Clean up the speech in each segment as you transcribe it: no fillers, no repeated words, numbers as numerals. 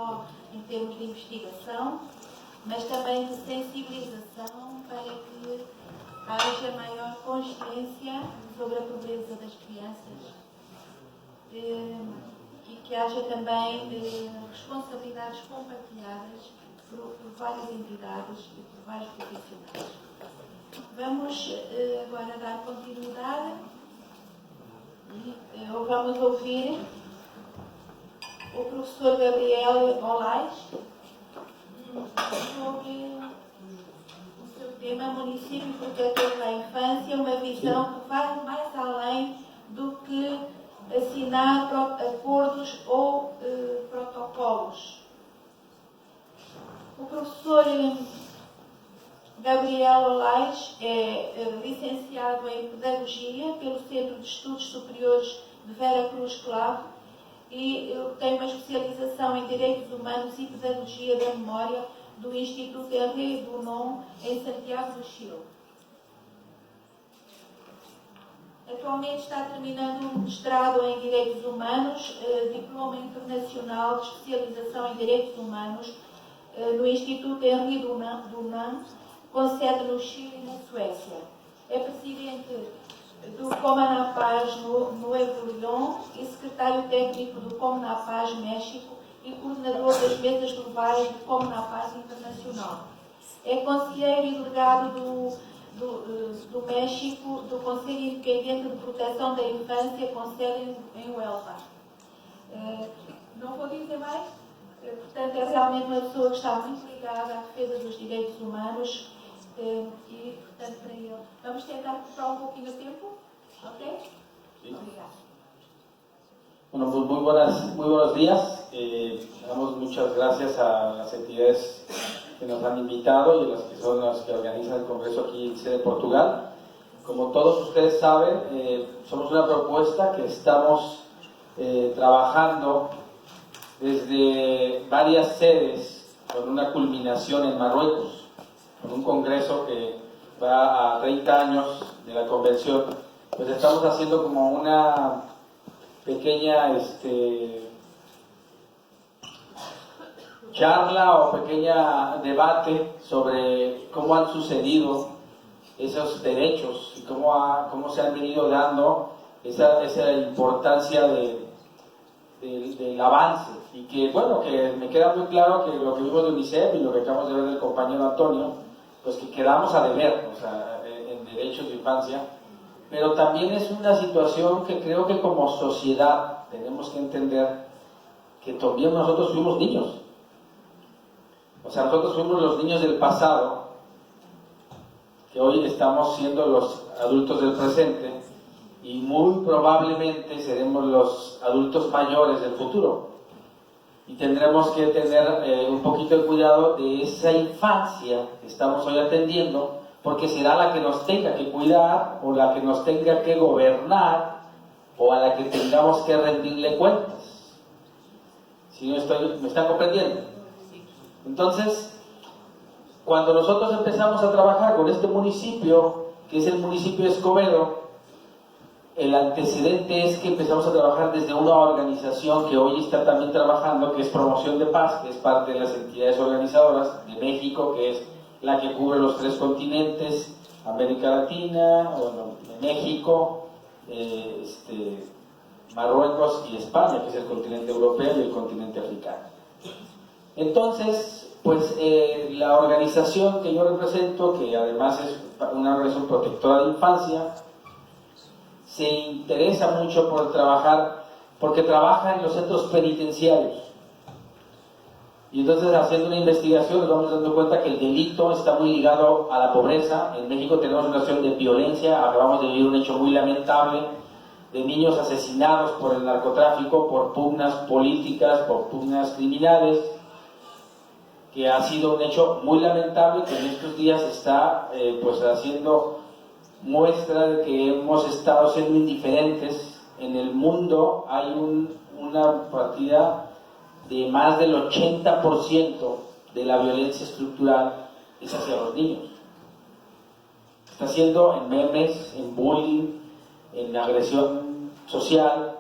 só em termos de investigação, mas também de sensibilização para que haja maior consciência sobre a pobreza das crianças e que haja também responsabilidades compartilhadas por várias entidades e por vários profissionais. Vamos agora dar continuidade e vamos ouvir o professor Gabriel Olais sobre o seu tema Município Protetor da Infância, uma visão que vai mais além do que assinar acordos ou protocolos. O professor Gabriel Olais é licenciado em Pedagogia pelo Centro de Estudos Superiores de Vera Cruz Claro e tem uma especialização em Direitos Humanos e Pedagogia da Memória do Instituto Henri Dunant em Santiago do Chile. Atualmente está terminando um mestrado em Direitos Humanos, Diploma Internacional de Especialização em Direitos Humanos no Instituto Henri Dunant, com sede no Chile e na Suécia. É presidente do Comanapaz no Evo e secretário técnico do Comanapaz México e coordenador das mesas globais do Comanapaz Internacional. É conselheiro e delegado do México do Conselho Independente de Proteção da Infância, com sede em Huelva. Não vou dizer mais, portanto, é realmente uma pessoa que está muito ligada à defesa dos direitos humanos e, portanto, para ele. Vamos tentar recuperar un poquito de tiempo, ¿ok? Sí. Bueno, pues muy buenos días. Damos muchas gracias a las entidades que nos han invitado y a las que son las que organizan el Congreso aquí en sede de Portugal. Como todos ustedes saben, somos una propuesta que estamos trabajando desde varias sedes con una culminación en Marruecos, con un congreso que va a 30 años de la convención. Pues estamos haciendo como una pequeña charla o pequeña debate sobre cómo han sucedido esos derechos y cómo se han venido dando esa importancia del avance, y que bueno, que me queda muy claro que lo que vimos de UNICEF y lo que acabamos de ver del compañero Antonio, pues que quedamos a deber, o sea, en derechos de infancia, pero también es una situación que creo que como sociedad tenemos que entender que también nosotros fuimos niños, o sea, nosotros fuimos los niños del pasado, que hoy estamos siendo los adultos del presente, y muy probablemente seremos los adultos mayores del futuro. Y tendremos que tener un poquito de cuidado de esa infancia que estamos hoy atendiendo, porque será la que nos tenga que cuidar, o la que nos tenga que gobernar, o a la que tengamos que rendirle cuentas. ¿Sí me están comprendiendo? Entonces, cuando nosotros empezamos a trabajar con este municipio, que es el municipio de Escobedo, el antecedente es que empezamos a trabajar desde una organización que hoy está también trabajando, que es Promoción de Paz, que es parte de las entidades organizadoras de México, que es la que cubre los 3 continentes, América Latina, bueno, México, Marruecos y España, que es el continente europeo y el continente africano. Entonces, pues la organización que yo represento, que además es una organización protectora de infancia, se interesa mucho por trabajar, porque trabaja en los centros penitenciarios. Y entonces, haciendo una investigación, nos vamos dando cuenta que el delito está muy ligado a la pobreza. En México tenemos una situación de violencia, acabamos de vivir un hecho muy lamentable de niños asesinados por el narcotráfico, por pugnas políticas, por pugnas criminales, que ha sido un hecho muy lamentable, que en estos días está pues haciendo muestra de que hemos estado siendo indiferentes. En el mundo hay una partida de más del 80% de la violencia estructural es hacia los niños. Está siendo en memes, en bullying, en agresión social.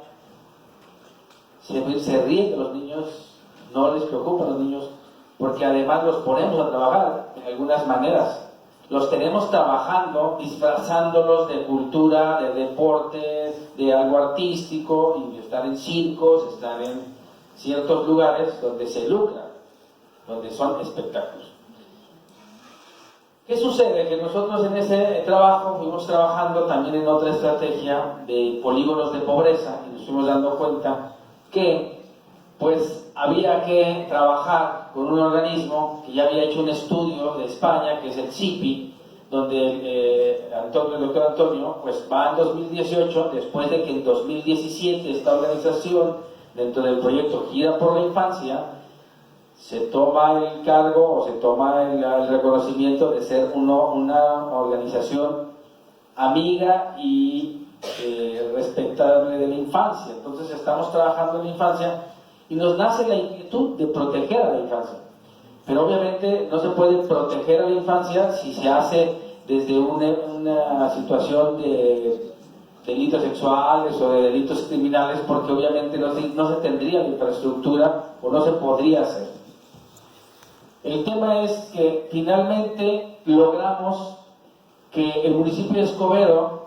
Se ríen de los niños no les preocupan los niños, porque además los ponemos a trabajar de algunas maneras. Los tenemos trabajando, disfrazándolos de cultura, de deporte, de algo artístico, y de estar en circos, estar en ciertos lugares donde se lucra, donde son espectáculos. ¿Qué sucede? Que nosotros en ese trabajo fuimos trabajando también en otra estrategia de polígonos de pobreza, y nos fuimos dando cuenta que pues había que trabajar con un organismo que ya había hecho un estudio de España, que es el CIPI, donde el doctor Antonio pues va en 2018, después de que en 2017 esta organización, dentro del proyecto Gira por la Infancia, se toma el cargo o se toma el reconocimiento de ser una organización amiga y respetable de la infancia. Entonces estamos trabajando en la infancia y nos nace la inquietud de proteger a la infancia. Pero obviamente no se puede proteger a la infancia si se hace desde una situación de delitos sexuales o de delitos criminales, porque obviamente no se tendría la infraestructura o no se podría hacer. El tema es que finalmente logramos que el municipio de Escobedo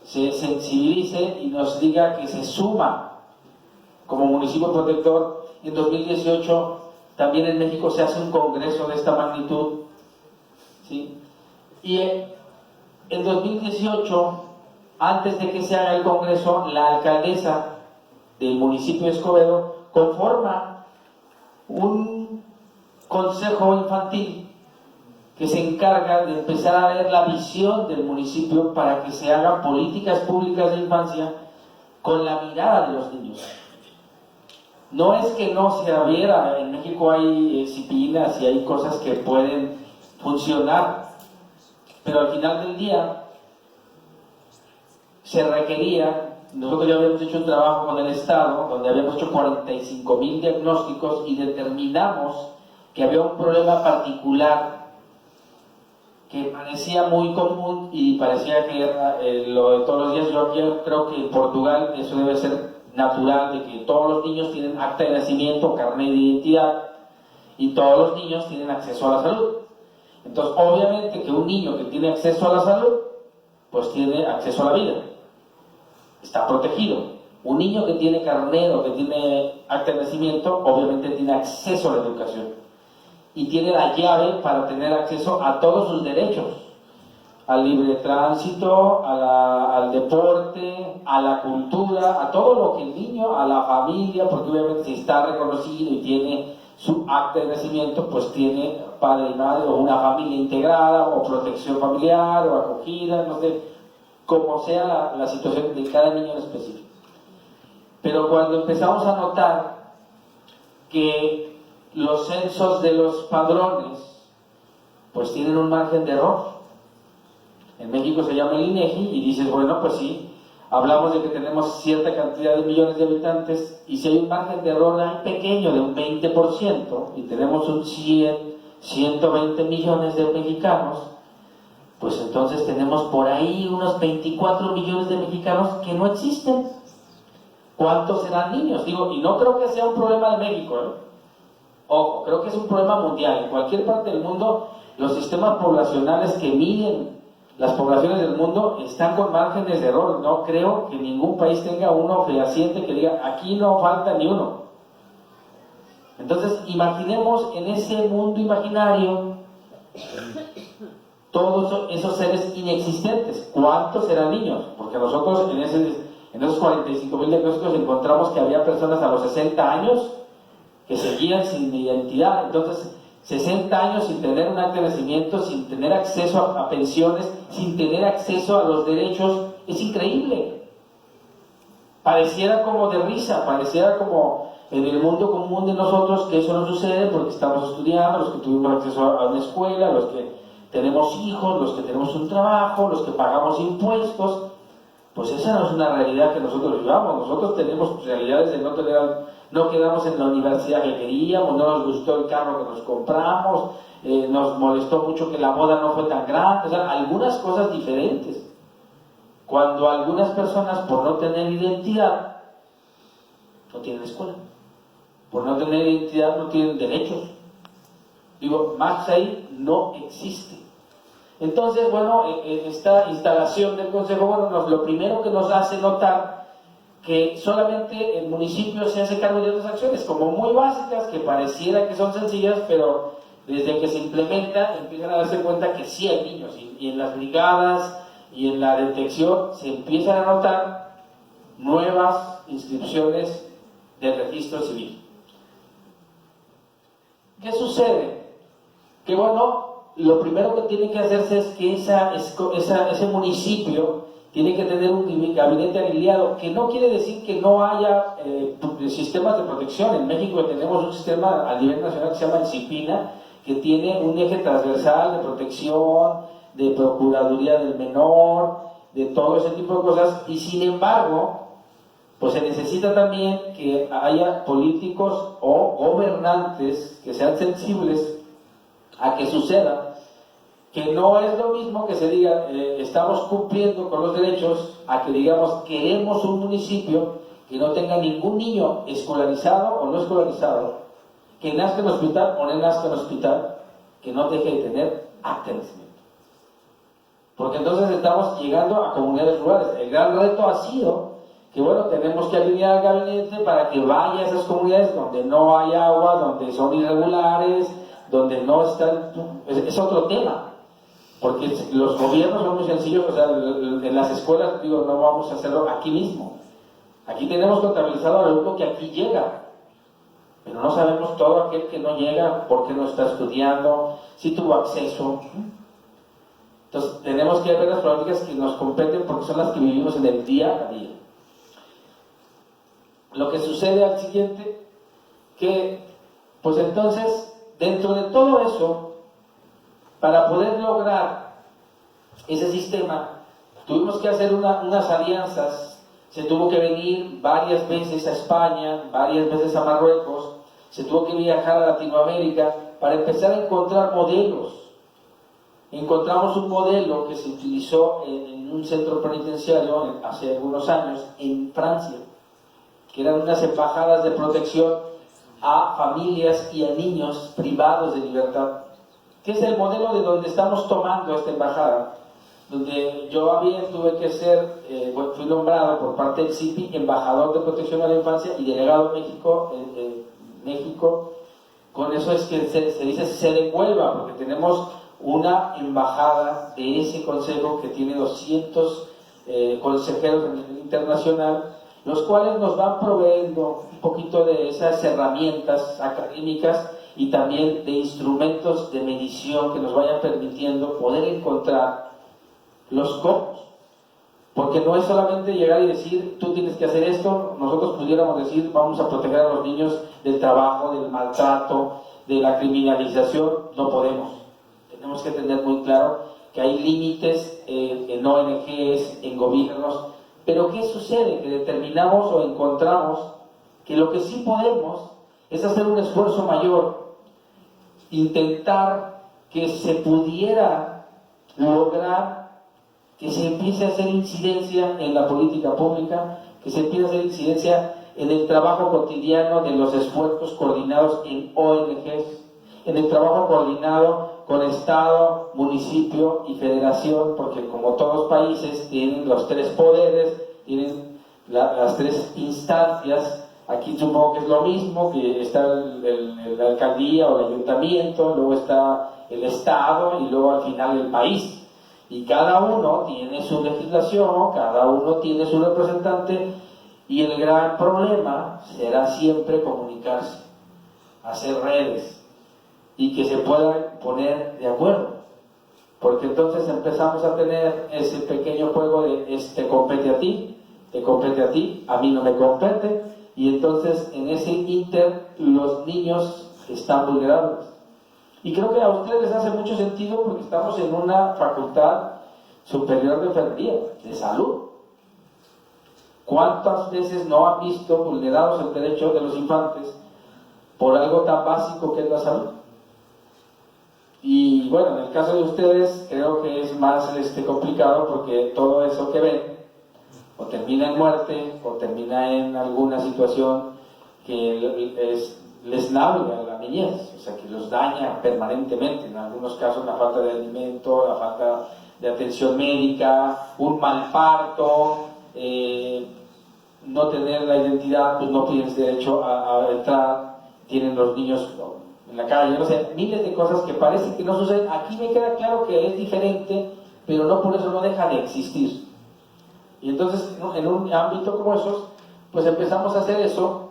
se sensibilice y nos diga que se suma como municipio protector. En 2018 también en México se hace un congreso de esta magnitud, ¿sí? Y en 2018, antes de que se haga el congreso, la alcaldesa del municipio de Escobedo conforma un consejo infantil que se encarga de empezar a ver la visión del municipio para que se hagan políticas públicas de infancia con la mirada de los niños. No es que no se viera, en México hay disciplinas y hay cosas que pueden funcionar, pero al final del día se requería, nosotros ya habíamos hecho un trabajo con el Estado, donde habíamos hecho 45,000 diagnósticos y determinamos que había un problema particular que parecía muy común y parecía que era lo de todos los días. Yo creo que en Portugal eso debe ser natural, de que todos los niños tienen acta de nacimiento, carnet de identidad, y todos los niños tienen acceso a la salud. Entonces, obviamente que un niño que tiene acceso a la salud, pues tiene acceso a la vida, está protegido. Un niño que tiene carnet o que tiene acta de nacimiento, obviamente tiene acceso a la educación y tiene la llave para tener acceso a todos sus derechos, al libre tránsito, al deporte, a la cultura, a todo lo que el niño, a la familia, porque obviamente si está reconocido y tiene su acta de nacimiento, pues tiene padre y madre o una familia integrada o protección familiar o acogida, no sé, como sea la situación de cada niño en específico. Pero cuando empezamos a notar que los censos de los padrones pues tienen un margen de error, en México se llama el INEGI, y dices, bueno, pues sí, hablamos de que tenemos cierta cantidad de millones de habitantes, y si hay un margen de error ahí pequeño de un 20%, y tenemos un 120 millones de mexicanos, pues entonces tenemos por ahí unos 24 millones de mexicanos que no existen. ¿Cuántos serán niños? Digo, y no creo que sea un problema de México, ¿eh? Ojo, creo que es un problema mundial. En cualquier parte del mundo, los sistemas poblacionales que miden las poblaciones del mundo están con márgenes de error. No creo que ningún país tenga uno fehaciente que diga, aquí no falta ni uno. Entonces, imaginemos en ese mundo imaginario todos esos seres inexistentes. ¿Cuántos serán niños? Porque nosotros en esos 45,000 diagnósticos encontramos que había personas a los 60 años que seguían sin identidad. Entonces, 60 años sin tener un acta de nacimiento, sin tener acceso a pensiones, sin tener acceso a los derechos, es increíble. Pareciera como de risa, pareciera como en el mundo común de nosotros que eso no sucede porque estamos estudiando, los que tuvimos acceso a una escuela, los que tenemos hijos, los que tenemos un trabajo, los que pagamos impuestos. Pues esa no es una realidad que nosotros vivamos. Nosotros tenemos realidades de no quedamos en la universidad que queríamos, no nos gustó el carro que nos compramos, nos molestó mucho que la boda no fue tan grande, o sea, algunas cosas diferentes. Cuando algunas personas, por no tener identidad, no tienen escuela. por no tener identidad no tienen derechos. Digo, más ahí no existe. Entonces, bueno, esta instalación del Consejo, bueno, lo primero que nos hace notar que solamente el municipio se hace cargo de otras acciones, como muy básicas, que pareciera que son sencillas, pero desde que se implementa empiezan a darse cuenta que sí hay niños, y en las brigadas y en la detección se empiezan a notar nuevas inscripciones del registro civil. ¿Qué sucede? Que bueno, lo primero que tiene que hacerse es que ese municipio tiene que tener un gabinete aliado, que no quiere decir que no haya sistemas de protección. En México tenemos un sistema a nivel nacional que se llama el CIPINA, que tiene un eje transversal de protección, de procuraduría del menor, de todo ese tipo de cosas, y sin embargo, pues se necesita también que haya políticos o gobernantes que sean sensibles a que suceda, que no es lo mismo que se diga estamos cumpliendo con los derechos, a que digamos queremos un municipio que no tenga ningún niño escolarizado o no escolarizado, que nazca en hospital o no nazca en hospital, que no deje de tener acta de nacimiento. Porque entonces estamos llegando a comunidades rurales. El gran reto ha sido que bueno, tenemos que alinear al gabinete para que vaya a esas comunidades donde no hay agua, donde son irregulares, donde no están... Es otro tema, porque los gobiernos son muy sencillos, o sea, en las escuelas, digo, no vamos a hacerlo aquí mismo. Aquí tenemos contabilizado al alumno que aquí llega, pero no sabemos todo aquel que no llega, por qué no está estudiando, si tuvo acceso. Entonces, tenemos que ver las problemáticas que nos competen porque son las que vivimos en el día a día. Lo que sucede al siguiente, que, pues entonces, dentro de todo eso, para poder lograr ese sistema, tuvimos que hacer unas alianzas. Se tuvo que venir varias veces a España, varias veces a Marruecos, se tuvo que viajar a Latinoamérica para empezar a encontrar modelos. Encontramos un modelo que se utilizó en un centro penitenciario hace algunos años en Francia, que eran unas embajadas de protección a familias y a niños privados de libertad, que es el modelo de donde estamos tomando esta embajada, donde yo tuve que ser, fui nombrado por parte del CIPI embajador de protección a la infancia y delegado en México. Con eso es que se dice se devuelva, porque tenemos una embajada de ese consejo que tiene 200 consejeros a nivel internacional, los cuales nos van proveyendo un poquito de esas herramientas académicas y también de instrumentos de medición que nos vayan permitiendo poder encontrar los cómo. Porque no es solamente llegar y decir, tú tienes que hacer esto. Nosotros pudiéramos decir, vamos a proteger a los niños del trabajo, del maltrato, de la criminalización. No podemos. Tenemos que tener muy claro que hay límites en ONGs, en gobiernos. Pero ¿qué sucede? Que determinamos o encontramos que lo que sí podemos es hacer un esfuerzo mayor, intentar que se pudiera lograr que se empiece a hacer incidencia en la política pública, que se empiece a hacer incidencia en el trabajo cotidiano de los esfuerzos coordinados en ONGs, en el trabajo coordinado con Estado, municipio y federación, porque como todos países tienen los tres poderes, tienen las tres instancias. Aquí supongo que es lo mismo, que está la alcaldía o el ayuntamiento, luego está el Estado y luego al final el país. Y cada uno tiene su legislación, cada uno tiene su representante, y el gran problema será siempre comunicarse, hacer redes y que se puedan poner de acuerdo, porque entonces empezamos a tener ese pequeño juego de te compete a ti, te compete a ti, a mí no me compete, y entonces en ese inter los niños están vulnerables. Y creo que a ustedes les hace mucho sentido porque estamos en una facultad superior de enfermería, de salud. ¿Cuántas veces no han visto vulnerados el derecho de los infantes por algo tan básico que es la salud? Y bueno, en el caso de ustedes creo que es más complicado, porque todo eso que ven o termina en muerte o termina en alguna situación que es les navega la niñez, o sea, que los daña permanentemente. En algunos casos la falta de alimento, la falta de atención médica, un mal parto, no tener la identidad, pues no tienes derecho a entrar, tienen los niños en la calle, no sé, miles de cosas que parece que no suceden. Aquí me queda claro que es diferente, pero no por eso no deja de existir. Y entonces, en un ámbito como esos, pues empezamos a hacer eso,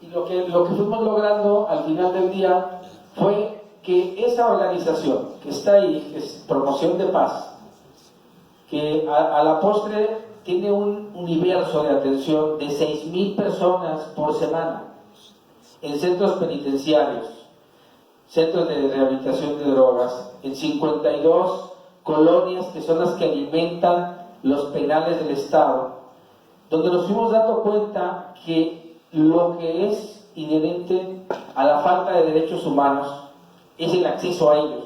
y lo que fuimos logrando al final del día fue que esa organización que está ahí, que es Promoción de Paz, que a la postre tiene un universo de atención de 6,000 personas por semana, en centros penitenciarios, centros de rehabilitación de drogas, en 52 colonias que son las que alimentan los penales del Estado, donde nos fuimos dando cuenta que lo que es inherente a la falta de derechos humanos es el acceso a ellos.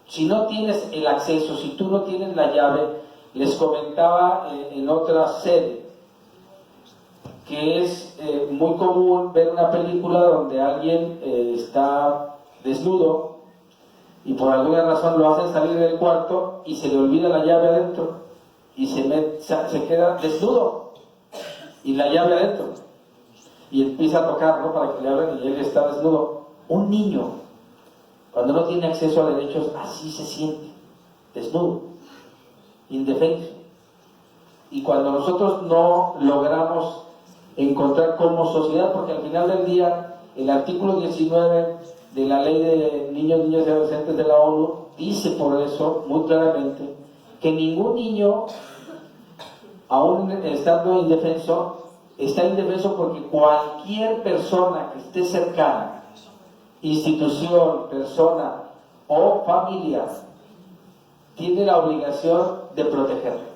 Si no tienes el acceso, si tú no tienes la llave, les comentaba en otra sede que es muy común ver una película donde alguien está desnudo y por alguna razón lo hacen salir del cuarto y se le olvida la llave adentro y se queda desnudo y la llave adentro y empieza a tocarlo para que le abran y él está desnudo. Un niño, cuando no tiene acceso a derechos, así se siente, desnudo, indefenso. Y cuando nosotros no logramos encontrar como sociedad, porque al final del día el artículo 19 de la Ley de Niños, Niñas y Adolescentes de la ONU dice por eso muy claramente que ningún niño, aún estando indefenso, está indefenso porque cualquier persona que esté cercana, institución, persona o familia, tiene la obligación de protegerlo.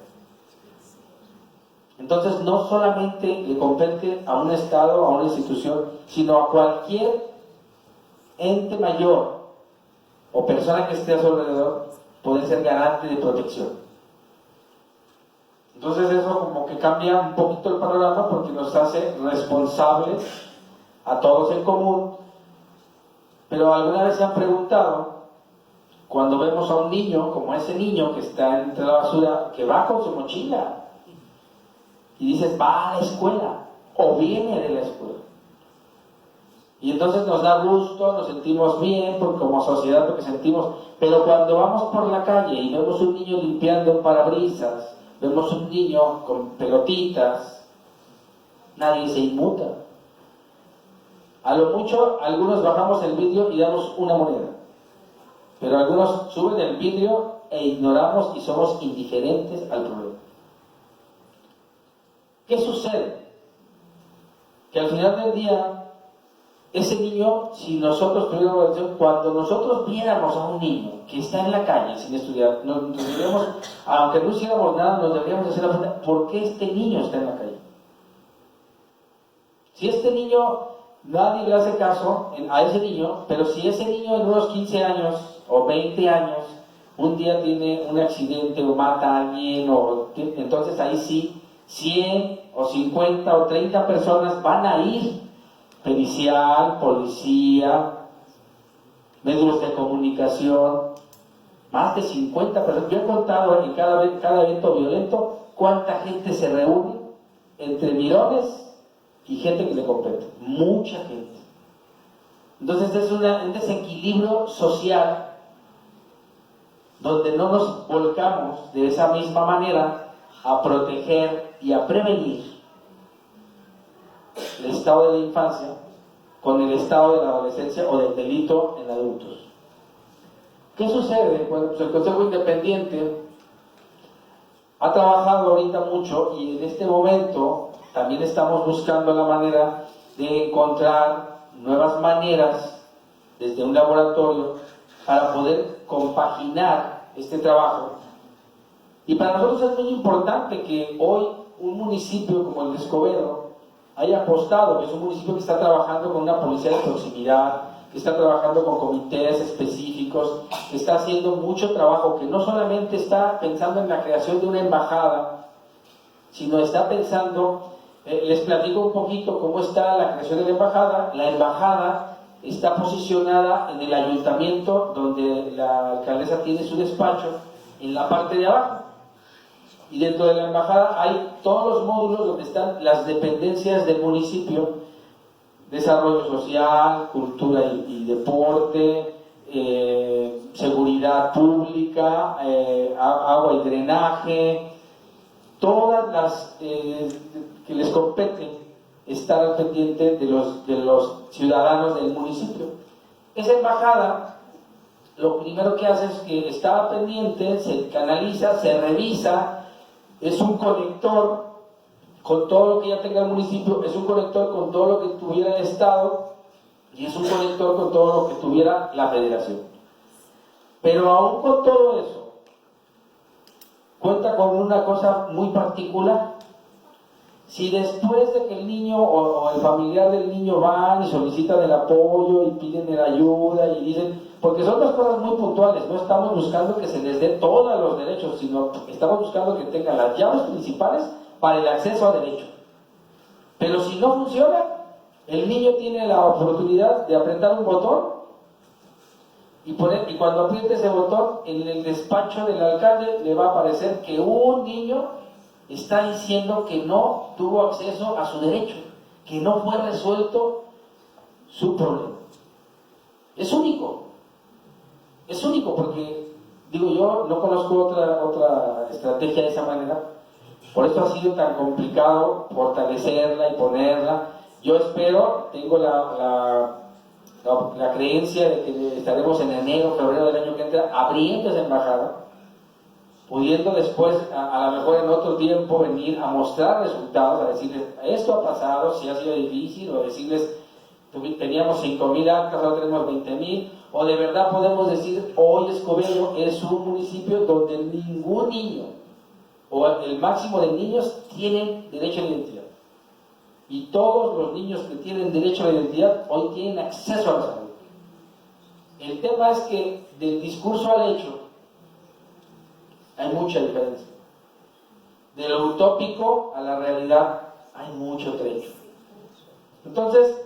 Entonces no solamente le compete a un Estado, a una institución, sino a cualquier ente mayor o persona que esté a su alrededor poder ser garante de protección. Entonces eso como que cambia un poquito el panorama porque nos hace responsables a todos en común. Pero alguna vez se han preguntado, cuando vemos a un niño, como ese niño que está entre la basura, que va con su mochila, y dices, va a la escuela, o viene de la escuela. Y entonces nos da gusto, nos sentimos bien, porque como sociedad, porque sentimos, pero cuando vamos por la calle y vemos un niño limpiando parabrisas, vemos un niño con pelotitas, nadie se inmuta. A lo mucho, algunos bajamos el vidrio y damos una moneda, pero algunos suben el vidrio e ignoramos y somos indiferentes al problema. ¿Qué sucede? Que al final del día, ese niño, si nosotros tuviéramos atención, cuando nosotros viéramos a un niño que está en la calle sin estudiar, nos deberíamos, aunque no hiciéramos nada, nos deberíamos hacer la pregunta, ¿por qué este niño está en la calle? Si este niño, nadie le hace caso a ese niño, pero si ese niño en unos 15 años o 20 años, un día tiene un accidente o mata a alguien, entonces ahí sí, 100 o 50 o 30 personas van a ir, pericial, policía, medios de comunicación, más de 50 personas. Yo he contado en cada evento violento cuánta gente se reúne entre mirones y gente que le compete, mucha gente. Entonces es un desequilibrio social donde no nos volcamos de esa misma manera a proteger y a prevenir el estado de la infancia con el estado de la adolescencia o del delito en adultos. ¿Qué sucede? Bueno, pues el Consejo Independiente ha trabajado ahorita mucho y en este momento también estamos buscando la manera de encontrar nuevas maneras desde un laboratorio para poder compaginar este trabajo. Y para nosotros es muy importante que hoy un municipio como el de Escobedo haya apostado, que es un municipio que está trabajando con una policía de proximidad, que está trabajando con comités específicos, que está haciendo mucho trabajo, que no solamente está pensando en la creación de una embajada, sino está pensando Les platico un poquito cómo está la creación de la embajada. La embajada está posicionada en el ayuntamiento, donde la alcaldesa tiene su despacho, en la parte de abajo. Y dentro de la embajada hay todos los módulos donde están las dependencias del municipio: desarrollo social, cultura y deporte, seguridad pública, agua y drenaje, todas las que les competen estar al pendiente de los ciudadanos del municipio. Esa embajada lo primero que hace es que está pendiente, se canaliza, se revisa, es un conector con todo lo que ya tenga el municipio, es un conector con todo lo que tuviera el Estado y es un conector con todo lo que tuviera la Federación. Pero aún con todo eso, cuenta con una cosa muy particular. Si después de que el niño o el familiar del niño van y solicitan el apoyo y piden la ayuda y dicen, porque son dos cosas muy puntuales, no estamos buscando que se les dé todos los derechos, sino estamos buscando que tengan las llaves principales para el acceso a derecho. Pero si no funciona, el niño tiene la oportunidad de apretar un botón y cuando apriete ese botón, en el despacho del alcalde le va a aparecer que un niño está diciendo que no tuvo acceso a su derecho, que no fue resuelto su problema. Es único porque, digo, yo no conozco otra estrategia de esa manera. Por eso ha sido tan complicado fortalecerla y ponerla. Yo espero, tengo la creencia de que estaremos en enero, febrero del año que entra abriendo esa embajada, pudiendo después, a lo mejor en otro tiempo, venir a mostrar resultados, a decirles, esto ha pasado, si ha sido difícil, o decirles, teníamos 5,000 actas, ahora tenemos 20,000, o de verdad podemos decir, hoy Escobedo es un municipio donde ningún niño, o el máximo de niños, tienen derecho a la identidad. Y todos los niños que tienen derecho a la identidad, hoy tienen acceso a la salud. El tema es que del discurso al hecho, hay mucha diferencia. De lo utópico a la realidad hay mucho trecho. Entonces,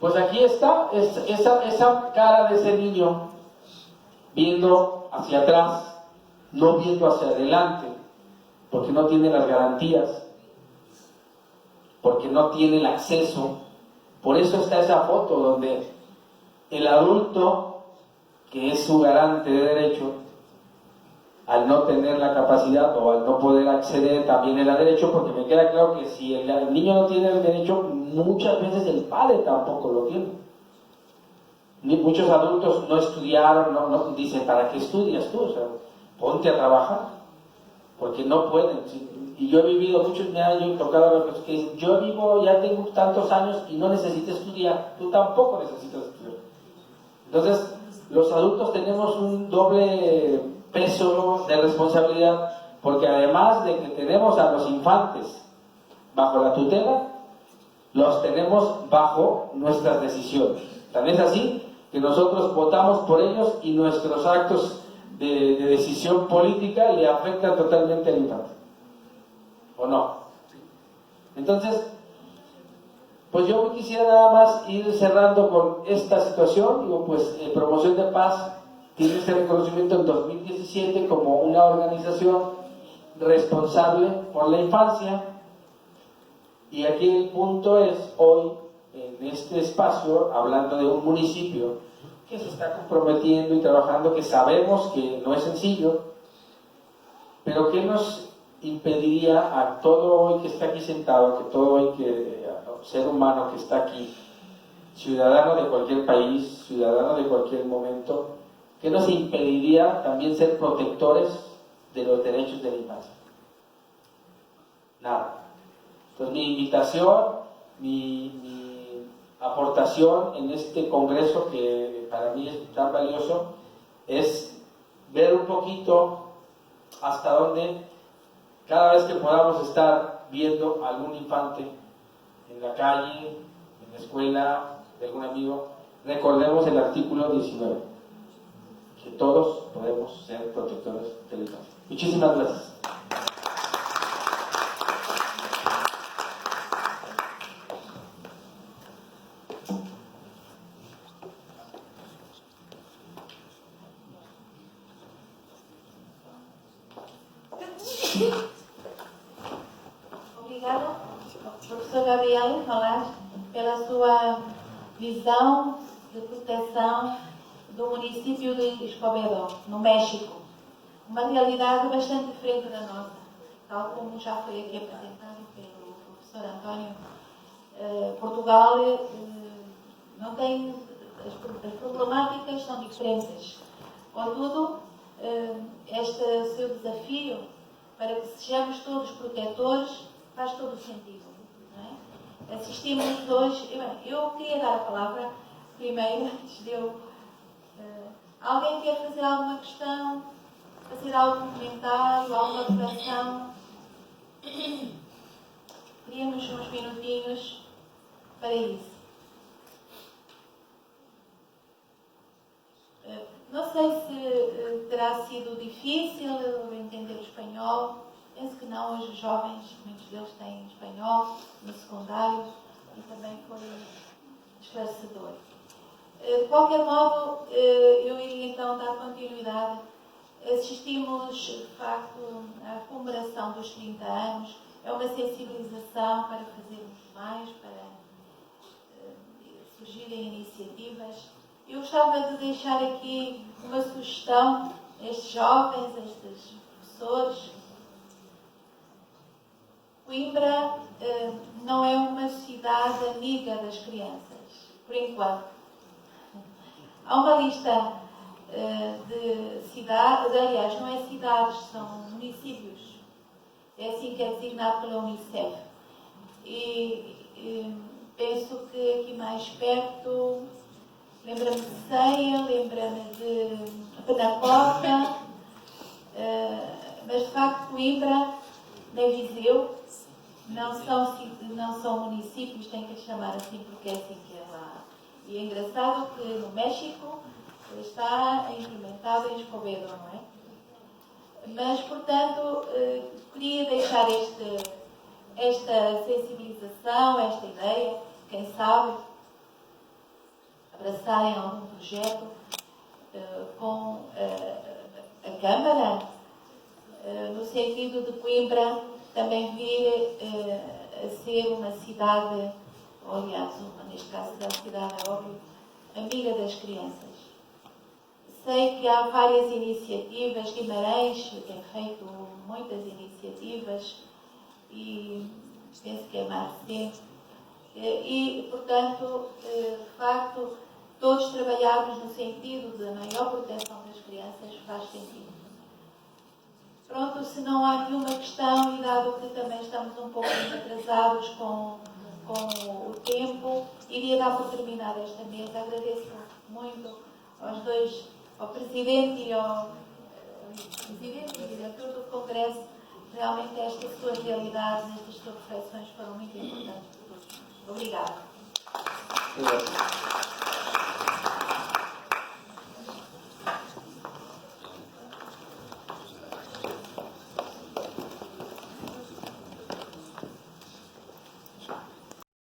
pues aquí está esa cara de ese niño viendo hacia atrás, no viendo hacia adelante, porque no tiene las garantías, porque no tiene el acceso. Por eso está esa foto donde el adulto, que es su garante de derecho, al no tener la capacidad o al no poder acceder también el derecho, porque me queda claro que si el niño no tiene el derecho, muchas veces el padre tampoco lo tiene. Muchos adultos no estudiaron, no dicen, ¿para qué estudias tú? O sea, ponte a trabajar, porque no pueden. Y yo he vivido, muchos me han tocado ver que dicen, yo vivo, ya tengo tantos años y no necesito estudiar, tú tampoco necesitas estudiar. Entonces, los adultos tenemos un doble peso de responsabilidad, porque además de que tenemos a los infantes bajo la tutela, los tenemos bajo nuestras decisiones. Tan es así que nosotros votamos por ellos y nuestros actos de decisión política le afectan totalmente al infante. ¿O no? Entonces, pues yo quisiera nada más ir cerrando con esta situación. Digo, pues Promoción de Paz tiene ese reconocimiento en 2017 como una organización responsable por la infancia, y aquí el punto es, hoy, en este espacio, hablando de un municipio que se está comprometiendo y trabajando, que sabemos que no es sencillo, pero que nos impediría a todo hoy que está aquí sentado, que todo hoy ser humano que está aquí, ciudadano de cualquier país, ciudadano de cualquier momento, que nos impediría también ser protectores de los derechos de la infancia. Nada. Entonces mi invitación, mi aportación en este congreso, que para mí es tan valioso, es ver un poquito hasta dónde, cada vez que podamos estar viendo a algún infante en la calle, en la escuela, de algún amigo, recordemos el artículo 19, que todos podemos ser protectores de la infancia. Muchísimas gracias. Obrigada, professor Gabriel Falas, pela sua visão de proteção do município de Escobedo, no México. Uma realidade bastante diferente da nossa, tal como já foi aqui apresentado pelo professor António. Portugal não tem, as problemáticas são diferentes. Contudo, este seu desafio para que sejamos todos protetores faz todo o sentido. Não é? Assistimos hoje, eu queria dar a palavra primeiro, antes de eu... alguém quer fazer alguma questão, fazer algum comentário, alguma observação? Teríamos uns minutinhos para isso. Não sei se terá sido difícil entender o espanhol. Penso que não. Hoje os jovens, muitos deles têm espanhol no secundário e também foi esclarecedor. De qualquer modo, eu iria então dar continuidade. Assistimos, de facto, à comemoração dos 30 anos. É uma sensibilização para fazermos mais, para surgirem iniciativas. Eu gostava de deixar aqui uma sugestão a estes jovens, a estes professores. Coimbra não é uma cidade amiga das crianças, por enquanto. Há uma lista de cidades, aliás, não é cidades, são municípios. É assim que é designado pela Unicef. E penso que aqui mais perto, lembra-me de Ceia, lembra-me de Penacota, mas de facto Coimbra, nem Viseu, não são municípios, tem que chamar assim porque é assim que é lá. E é engraçado que no México está implementado em Escobedo, não é? Mas, portanto, queria deixar esta sensibilização, esta ideia, quem sabe, abraçarem algum projeto com a Câmara, no sentido de Coimbra também vir a ser uma cidade, ou aliás, neste caso da cidade, é óbvio, amiga das crianças. Sei que há várias iniciativas, Guimarães tem feito muitas iniciativas e penso que é mais recente. E, portanto, de facto, todos trabalharmos no sentido da maior proteção das crianças faz sentido. Pronto, se não há nenhuma questão, e dado que também estamos um pouco atrasados com o tempo, iria dar por terminada esta mesa. Agradeço muito aos dois, ao Presidente e ao Presidente e Diretor do Congresso. Realmente estas suas realidades, estas suas reflexões foram muito importantes para todos. Obrigada.